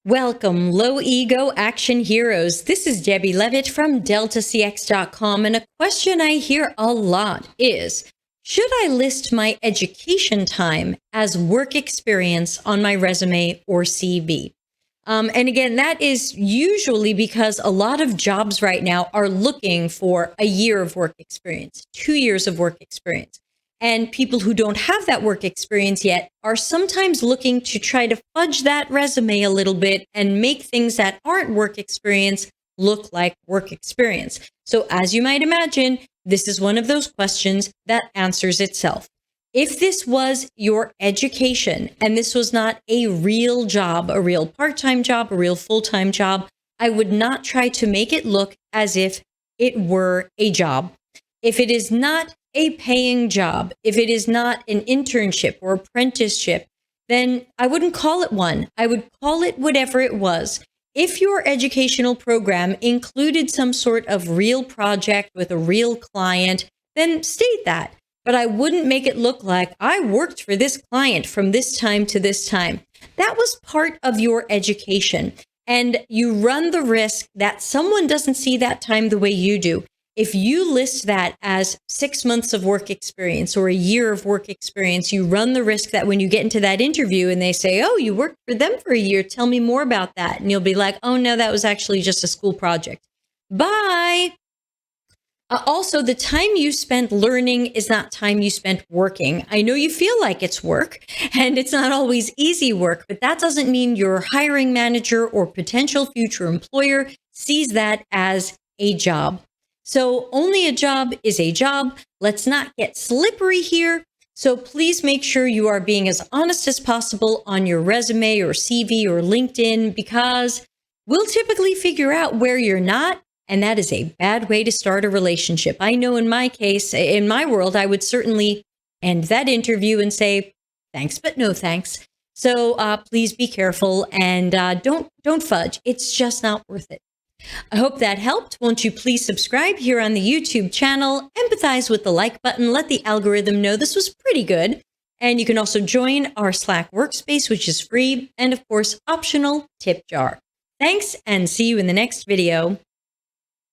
Welcome, low ego action heroes. This is Debbie Levitt from DeltaCX.com, and a question I hear a lot is, should I list my education time as work experience on my resume or CV? And again, that is usually because a lot of jobs right now are looking for a year of work experience, 2 years of work experience. And people who don't have that work experience yet are sometimes looking to try to fudge that resume a little bit and make things that aren't work experience look like work experience. So as you might imagine, this is one of those questions that answers itself. If this was your education and this was not a real job, a real part-time job, a real full-time job, I would not try to make it look as if it were a job. If it is not a paying job, if it is not an internship or apprenticeship, then I wouldn't call it one. I would call it whatever it was. If your educational program included some sort of real project with a real client, then state that. But I wouldn't make it look like I worked for this client from this time to this time. That was part of your education. And you run the risk that someone doesn't see that time the way you do. If you list that as 6 months of work experience or a year of work experience, you run the risk that when you get into that interview and they say, oh, you worked for them for a year, tell me more about that. And you'll be like, oh, no, that was actually just a school project. Bye. Also, the time you spent learning is not time you spent working. I know you feel like it's work, and it's not always easy work, but that doesn't mean your hiring manager or potential future employer sees that as a job. So only a job is a job. Let's not get slippery here. So please make sure you are being as honest as possible on your resume or CV or LinkedIn, because we'll typically figure out where you're not. And that is a bad way to start a relationship. I know in my case, in my world, I would certainly end that interview and say, thanks, but no thanks. So please be careful and don't fudge. It's just not worth it. I hope that helped. Won't you please subscribe here on the YouTube channel, empathize with the like button, let the algorithm know this was pretty good. And you can also join our Slack workspace, which is free, and of course, optional tip jar. Thanks, and see you in the next video.